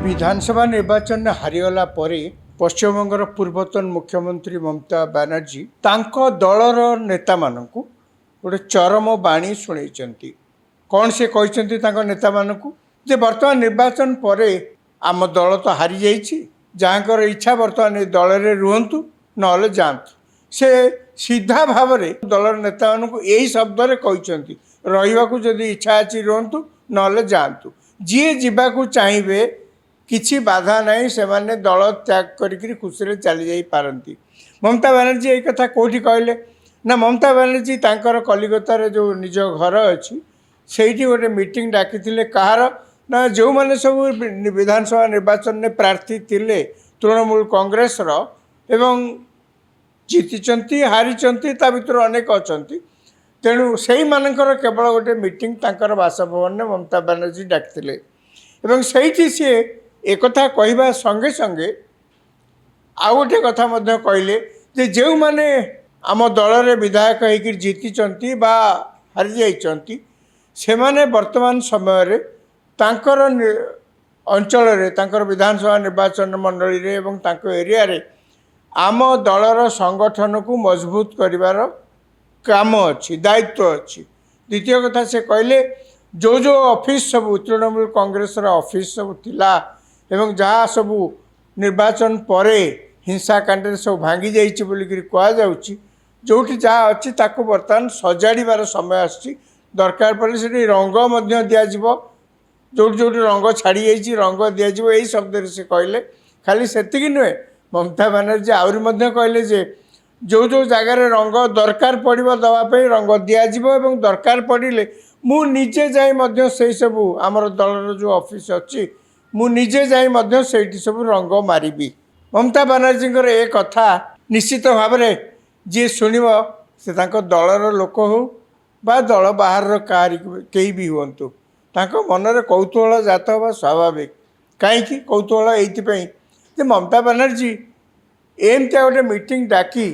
विधानसभा निर्वाचन में हारीगला पश्चिमबंगर पूर्वतन मुख्यमंत्री ममता बनर्जी तांको दलर नेता मानकु गोटे चरम बाणी शुणाई कौन से कहते नेता मानकु जे वर्तमान निर्वाचन पर आम दल तो हारी जाइए जहाँकर इच्छा वर्तमान दल में रुहतु न जातु से सीधा भाव में दलर नेता मानकु यही शब्द कहते रही जदि इच्छा अच्छी रुहतु न जातु जी जावाक चाहिए किसी बाधा नहीं से माने दल त्याग करी खुशी चली जाई पारती। ममता बनर्जी एक कथा कौटी कहले ना ममता बनर्जी तांकर कलिकतार जो निज घर अच्छी से गोटे मीटिंग डाकी कहार ना जो मैंने सब विधानसभा निर्वाचन में प्रार्थी थिले तृणमूल कांग्रेस एवं जीति हारी ता भर अनेक अच्छा तेणु से मानकर केवल गोटे मीटिंग तांकर बासभवन में ममता बनर्जी डाकिले एवं से सी एक कहवा संगे संगे आउ गोटे कथा कहले जे जो माने आम दल रे विधायक होकर जीति बा हारी जाइछंती से माने वर्तमान समय रे तांकर अंचल रे तांकर विधानसभा निर्वाचन मंडली रे एवं तांको एरिया रे आम दलर संगठन को मजबूत करिवार काम अच्छी दायित्व अच्छी। द्वितीय कथा से कहले जो जो ऑफिस सब तृणमूल कांग्रेस ऑफिस सब थिला एवं जहाँ सबू निर्वाचन पर हिंसाकांड सब भांगी जाइए बोलिकी कहुच्छी जोटी जहाँ अच्छी ताको बर्तमान सजाड़बार समय आसी दरकार पड़े से रंग दिज्व जो जो रंग छाड़ी जाइए रंग दिज्व यही शब्द से कहले खाली सेतिकी नुहे ममता बनर्जी आहरी कहले जे जो जो जगार रंग दरकार पड़ो दवाई रंग दिज्व एवं दरकार पड़े मु निजे जाए से सबू आमर दलर जो ऑफिस अच्छी मु निजे जाई से सब रंग मारिबी। ममता बनर्जी ए कथा निश्चित भाव में जी शुणव से दलर लोक हो बा दल बाहर कहीं भी हूँ मनरे कौतूहल जात हवा स्वाभाविक कहीं कौतूहल ये ममता बनर्जी एमती गोटे मीटिंग डाकी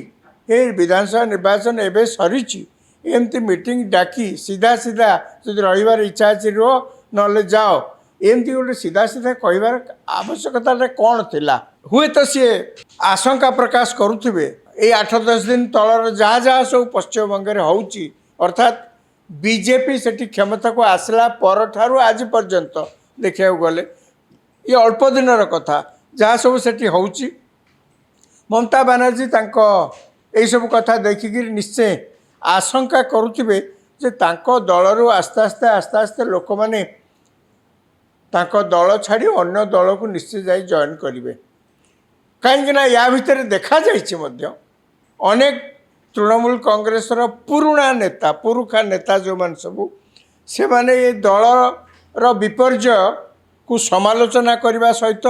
ये विधानसभा निर्वाचन एवं सरी एमती मीटिंग डाकी सीधा सीधा जो रही इच्छा अच्छी रुह न जाओ एमती गोटे सीधा सीधा कहबार आवश्यकता कौन थिला हुए तो सी आशंका प्रकाश करुवे ये 8-10 दिन तलर जहाँ जहाँ सब पश्चिमबंग होची अर्थात बीजेपी से क्षमता को आसला पर ठारू आज पर्यंत देखा गले ये अल्प दिन कथा जहाँ सब से होची ममता बनर्जी यही सब कथा देखिक निश्चय आशंका करुवे जे तांको दलरू आस्ते आस्ते आस्ते आस्ते लोक मैंने तांको दल छाड़ी अन्य दल को निश्चय जाई जॉइन करेंगे कहीं या भितर देखा जाइए अनेक तृणमूल कांग्रेस पुराणा नेता पुरुखा नेता जो मान सबू से माने ये दलर विपर्य को समालोचना करने सहित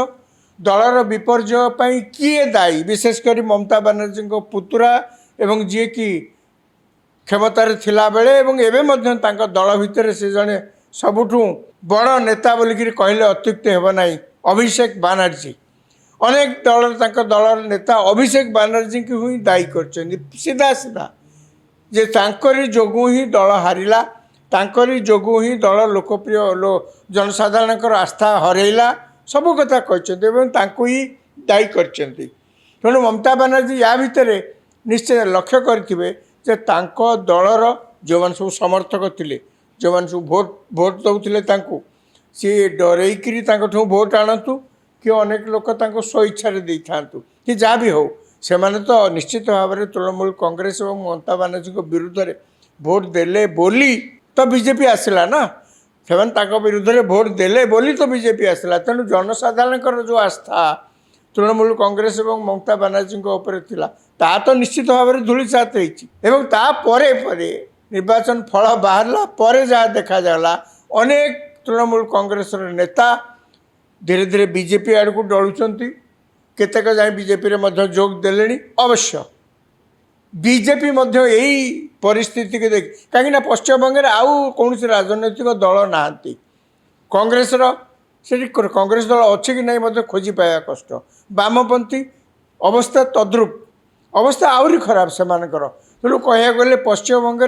दलर विपर्य पर किए दायी विशेषकर ममता बनर्जी पुतुरा एवं जी कि क्षमतार थिला बेले एवं एवं दल भितर से जड़े सबुठू बड़ नेता बोलिकी कहले अत्युक्ति हेब नहीं अभिषेक बनर्जी अनेक दलर नेता अभिषेक बनर्जी की ही दायी कर सीधा सीधा जे तांकरी जोगु ही दल हारिला तांकरी जोगु ही दल लोकप्रिय जनसाधारण आस्था हरैला सब कथा कहते ही दायी कर तेणु ममता बनर्जी या भितर निश्चय लक्ष्य करेंगे जे तांको दलर जो मैंने सब समर्थक थे जो मैंने सब भोट दौले सी डरईकरी भोट आणतु कि अनेक लोक स्वेच्छा दे था कि जहाँ भी हो से माने तो निश्चित भाव में तृणमूल कांग्रेस और ममता बनर्जी विरुद्ध में भोट देले बोली तो बीजेपी आसला ना से विरुद्ध में भोट देले बोली तो बीजेपी आसला तेणु जनसाधारण जो आस्था तृणमूल कांग्रेस और ममता बनर्जी ता तो निश्चित भाव में धूलिसात होपर निर्वाचन फल बाहरला पर जहाँ देखा जाला अनेक तृणमूल कांग्रेस नेता धीरे धीरे बीजेपी आड़ को डलुंट केतेक जाए बीजेपी रे जोग देले अवश्य बीजेपी यही परिस्थिति के देख कहीं पश्चिमबंग आउ कौन राजनैतिक दल ना कांग्रेस से कांग्रेस दल अच्छी कि नहीं खोजी पाया कष्ट वामपंथी अवस्था तद्रुप अवस्था आहरी खराब से तेणु कह गले पश्चिमबंग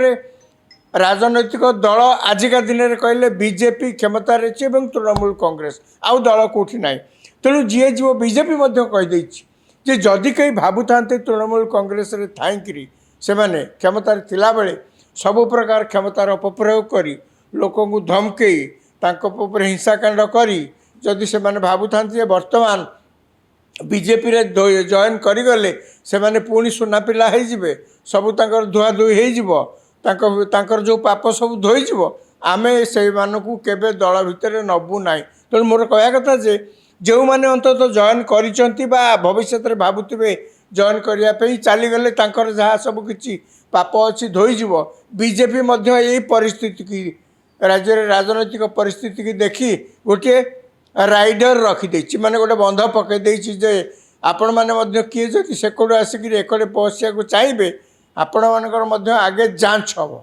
राजनैतिक दल आजिका दिन में कहले बीजेपी क्षमतार अच्छी और तृणमूल कांग्रेस आउ दल कौटी ना तेणु जी जीव बीजेपी कहीदे जे जदि कहीं भावु था तृणमूल कांग्रेस थी से मैंने क्षमतार थिला बेले सबु प्रकार क्षमतार अपप्रयोग कर लोक धमकई हिंसाकांड करी जदि से भावु था बर्तमान बीजेपी रे जॉइन करिगले से माने पुणी सुना पिला हो सबू धुआ धुई हो जो पाप सब धोईज आमे से मानकु केबे दल भितर नबू ना तेणु मोर कहया कथा जे जो मैंने अंततः जॉइन करिसेंती बा भविष्य में भावुवे जॉइन करने चलीगले जहाँ सब किसी पाप अच्छी धोईज बीजेपी यही परिस्थिति की राज्य राजनैतिक परिस्थिति की देखी गोटे राइडर रखिदे माने गोटे बंध पकईदे जे आपण मैंने किए जदि से आसिक एकड़े पहुँचा चाहिए आपण मान आगे जांच हम।